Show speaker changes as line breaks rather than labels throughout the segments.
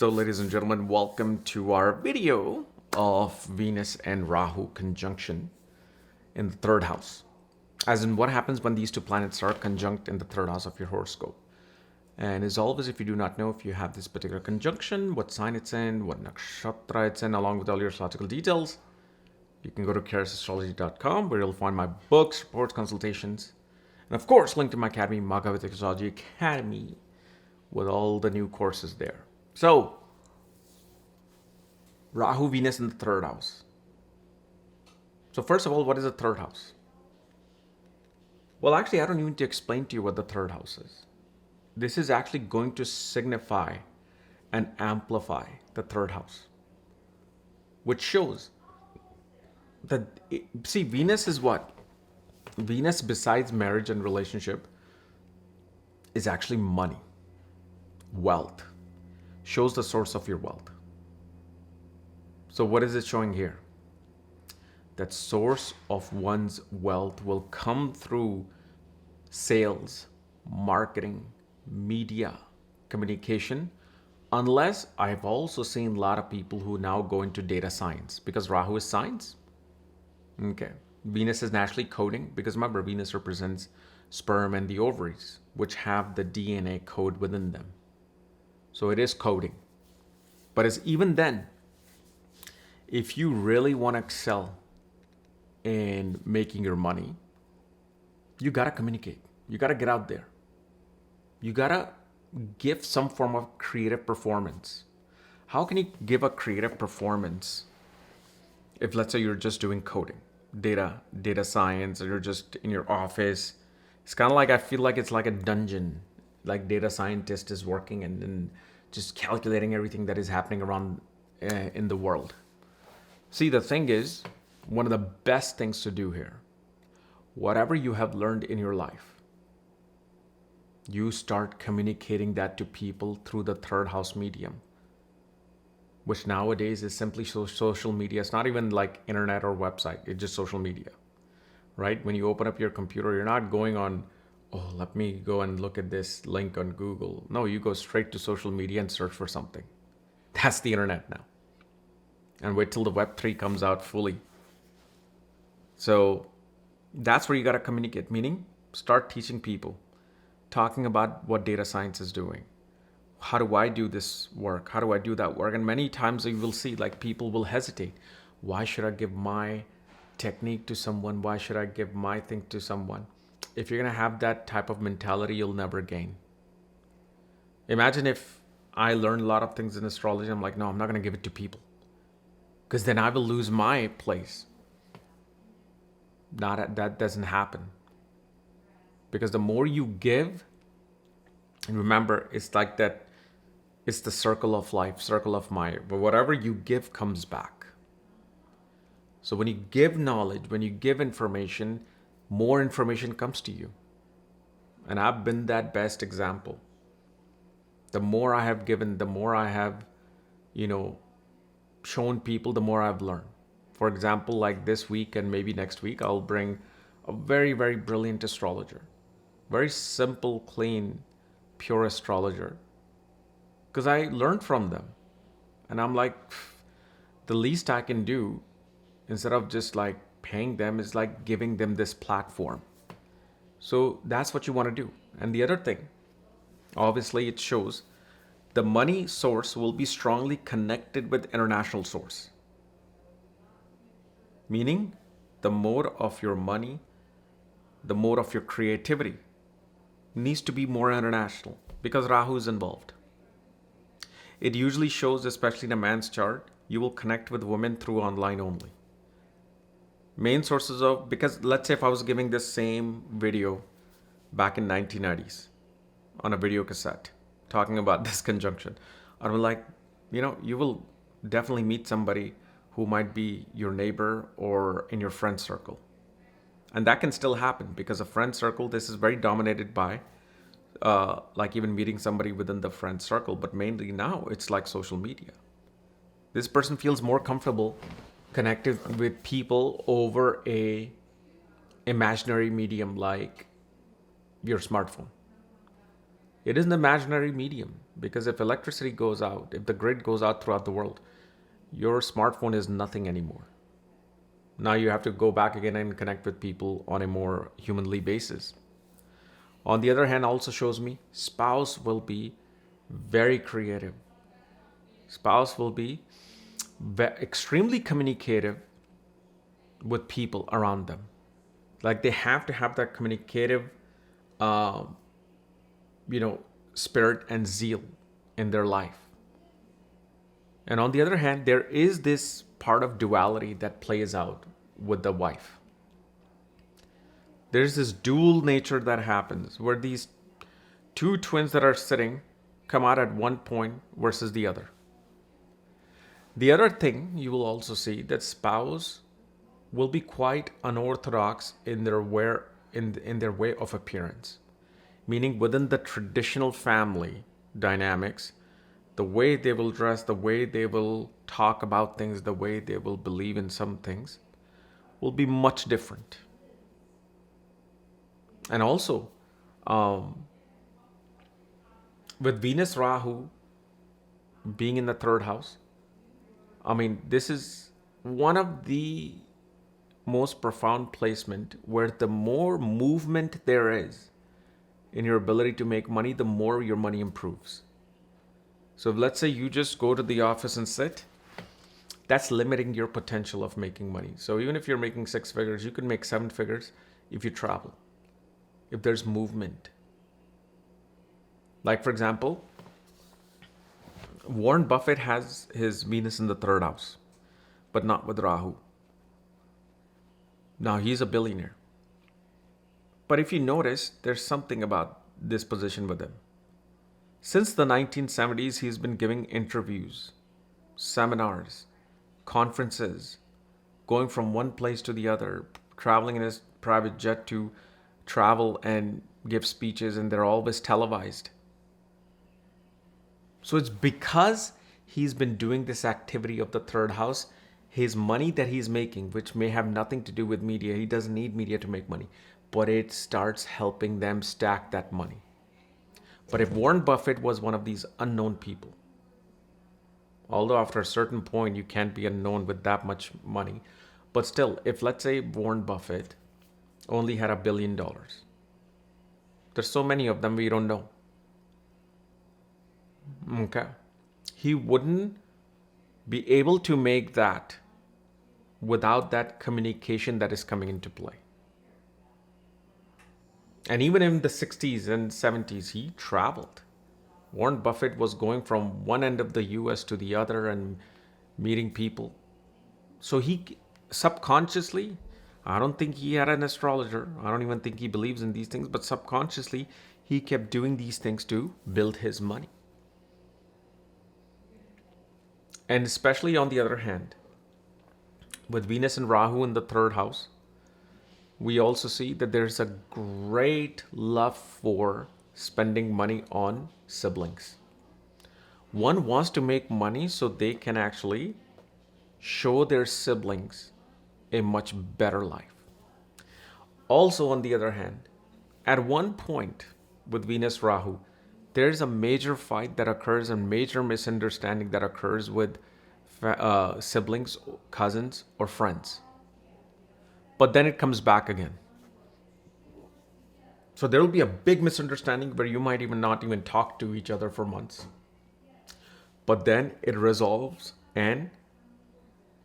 So, ladies and gentlemen, welcome to our video of Venus and Rahu conjunction in the third house. As in, what happens when these two planets are conjunct in the third house of your horoscope. And as always, if you do not know if you have this particular conjunction, what sign it's in, what nakshatra it's in, along with all your astrological details, you can go to karasastrology.com where you'll find my books, reports, consultations, and of course, link to my academy, Vedic Astrology Academy, with all the new courses there. So, Rahu, Venus in the third house. So first of all, what is the third house? Well, actually, I don't even need to explain to you what the third house is. This is actually going to signify and amplify the third house, which shows that, Venus is what? Venus, besides marriage and relationship, is actually money, wealth. Shows the source of your wealth. So what is it showing here? That source of one's wealth will come through sales, marketing, media, communication, unless I've also seen a lot of people who now go into data science because Rahu is science. Okay. Venus is naturally coding because remember, Venus represents sperm and the ovaries, which have the DNA code within them. So it is coding. But it's even then, if you really want to excel in making your money, you got to communicate. You got to get out there. You got to give some form of creative performance. How can you give a creative performance if, let's say, you're just doing coding, data science, or you're just in your office? It's kind of like, I feel like it's like a dungeon, like data scientist is working and just calculating everything that is happening around in the world. See, the thing is, one of the best things to do here, whatever you have learned in your life, you start communicating that to people through the third house medium, which nowadays is simply social media. It's not even like internet or website. It's just social media, right? When you open up your computer, you're not going on, oh, let me go and look at this link on Google. No, you go straight to social media and search for something. That's the internet now. And wait till the Web3 comes out fully. So that's where you got to communicate, meaning start teaching people, talking about what data science is doing. How do I do this work? How do I do that work? And many times you will see like people will hesitate. Why should I give my technique to someone? Why should I give my thing to someone? If you're going to have that type of mentality, you'll never gain. Imagine if I learned a lot of things in astrology. I'm like, no, I'm not going to give it to people, because then I will lose my place. That doesn't happen. Because the more you give, and remember, it's like that, it's the circle of life, circle of Maya. But whatever you give comes back. So when you give knowledge, when you give information, more information comes to you. And I've been that best example. The more I have given, the more I have, shown people, the more I've learned. For example, like this week and maybe next week, I'll bring a very, very brilliant astrologer. Very simple, clean, pure astrologer. Because I learned from them. And I'm like, the least I can do, instead of just like paying them, is like giving them this platform. So that's what you want to do. And the other thing, obviously it shows the money source will be strongly connected with international source. Meaning, the more of your money, the more of your creativity needs to be more international because Rahu is involved. It usually shows, especially in a man's chart, you will connect with women through online only. Main sources of, because let's say if I was giving this same video back in 1990s on a video cassette talking about this conjunction, I was like, you will definitely meet somebody who might be your neighbor or in your friend circle. And that can still happen because a friend circle, this is very dominated by like even meeting somebody within the friend circle, but mainly now it's like social media. This person feels more comfortable connected with people over a imaginary medium like your smartphone. It is an imaginary medium, because if electricity goes out, if the grid goes out throughout the world, your smartphone is nothing anymore. Now you have to go back again and connect with people on a more humanly basis. On the other hand, also shows me spouse will be very creative. Spouse will be extremely communicative with people around them. Like they have to have that communicative, uh, spirit and zeal in their life. And on the other hand, there is this part of duality that plays out with the wife. There's this dual nature that happens where these two twins that are sitting come out at one point versus the other. The other thing you will also see that spouse will be quite unorthodox in their way of appearance, meaning within the traditional family dynamics, the way they will dress, the way they will talk about things, the way they will believe in some things will be much different. And also, with Venus Rahu being in the third house, this is one of the most profound placement where the more movement there is in your ability to make money, the more your money improves. So if, let's say you just go to the office and sit, that's limiting your potential of making money. So even if you're making 6 figures, you can make 7 figures if you travel, if there's movement. Like, for example, Warren Buffett has his Venus in the third house, but not with Rahu. Now he's a billionaire. But if you notice, there's something about this position with him. Since the 1970s, he's been giving interviews, seminars, conferences, going from one place to the other, traveling in his private jet to travel and give speeches, and they're always televised. So it's because he's been doing this activity of the third house, his money that he's making, which may have nothing to do with media, he doesn't need media to make money, but it starts helping them stack that money. But if Warren Buffett was one of these unknown people, although after a certain point you can't be unknown with that much money, but still, if let's say Warren Buffett only had $1 billion, there's so many of them we don't know. Okay. He wouldn't be able to make that without that communication that is coming into play. And even in the 60s and 70s, he traveled. Warren Buffett was going from one end of the US to the other and meeting people. So he subconsciously, I don't think he had an astrologer. I don't even think he believes in these things, but subconsciously, he kept doing these things to build his money. And especially on the other hand, with Venus and Rahu in the third house, we also see that there's a great love for spending money on siblings. One wants to make money so they can actually show their siblings a much better life. Also, on the other hand, at one point with Venus Rahu, there's a major fight that occurs and major misunderstanding that occurs with siblings, cousins, or friends. But then it comes back again. So there will be a big misunderstanding where you might even not even talk to each other for months. But then it resolves and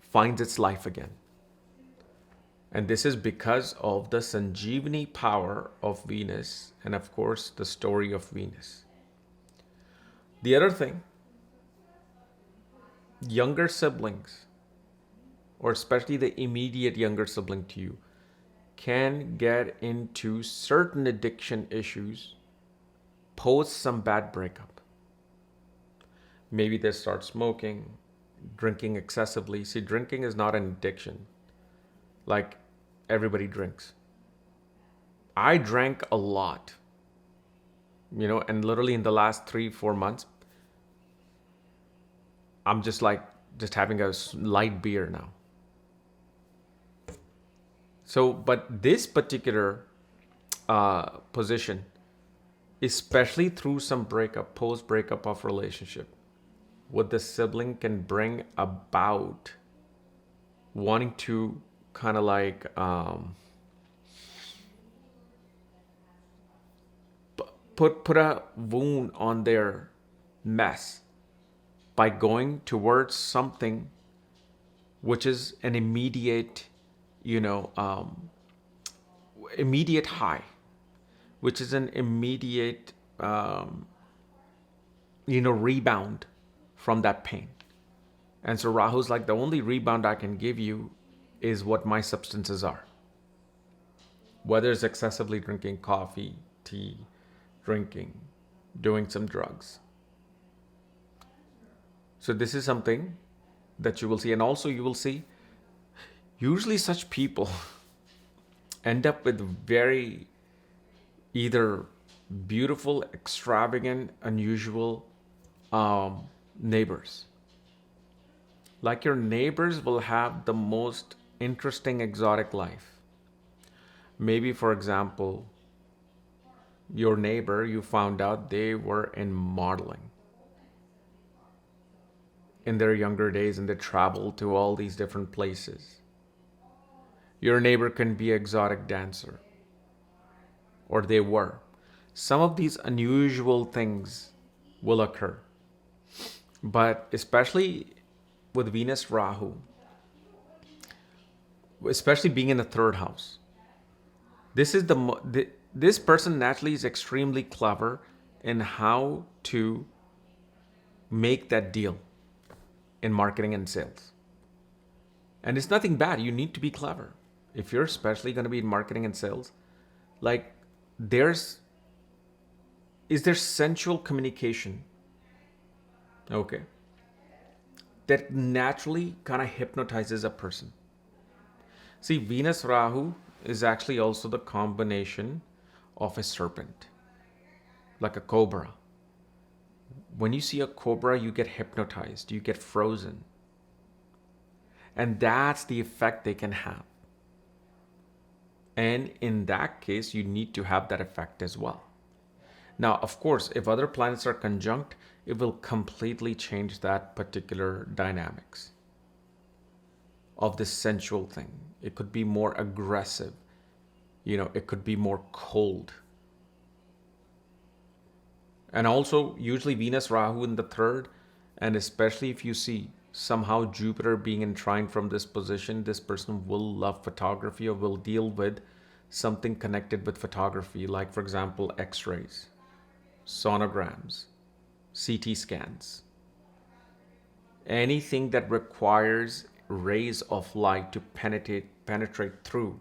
finds its life again. And this is because of the Sanjeevani power of Venus and, of course, the story of Venus. The other thing, younger siblings, or especially the immediate younger sibling to you, can get into certain addiction issues post some bad breakup. Maybe they start smoking, drinking excessively. See, drinking is not an addiction. Like, everybody drinks. I drank a lot, and literally in the last 3-4 months, I'm just having a light beer now. So, but this particular position especially through some breakup, post breakup of relationship, what the sibling can bring about wanting to kind of like put a wound on their mess by going towards something which is an immediate, immediate high, which is an immediate, rebound from that pain. And so Rahu's like, the only rebound I can give you is what my substances are. Whether it's excessively drinking coffee, tea, drinking, doing some drugs. So this is something that you will see. And also you will see, usually such people end up with very either beautiful, extravagant, unusual neighbors. Like your neighbors will have the most interesting, exotic life. Maybe, for example, your neighbor, you found out they were in modeling in their younger days and they traveled to all these different places. Your neighbor can be an exotic dancer, or they were. Some of these unusual things will occur. But especially with Venus Rahu, especially being in the third house, this person naturally is extremely clever in how to make that deal in marketing and sales. And it's nothing bad. You need to be clever. If you're especially going to be in marketing and sales, like is there sensual communication, okay, that naturally kind of hypnotizes a person. See, Venus Rahu is actually also the combination of a serpent, like a cobra. When you see a cobra, you get hypnotized, you get frozen. And that's the effect they can have. And in that case, you need to have that effect as well. Now, of course, if other planets are conjunct, it will completely change that particular dynamics of this sensual thing. It could be more aggressive. It could be more cold. And also, usually Venus Rahu in the third, and especially if you see somehow Jupiter being enshrined from this position, this person will love photography or will deal with something connected with photography, like, for example, X-rays, sonograms, CT scans. Anything that requires rays of light to penetrate through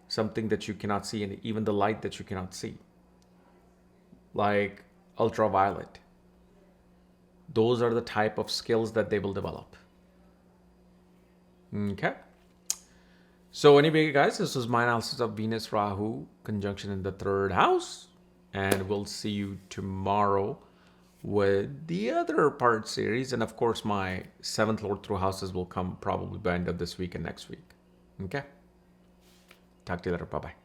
something that you cannot see, and even the light that you cannot see, like ultraviolet. Those are the type of skills that they will develop. Okay. So anyway, guys, this was my analysis of Venus Rahu conjunction in the third house. And we'll see you tomorrow with the other part series. And of course, my 7th Lord through houses will come probably by end of this week and next week. Okay. Talk to you later. Bye-bye.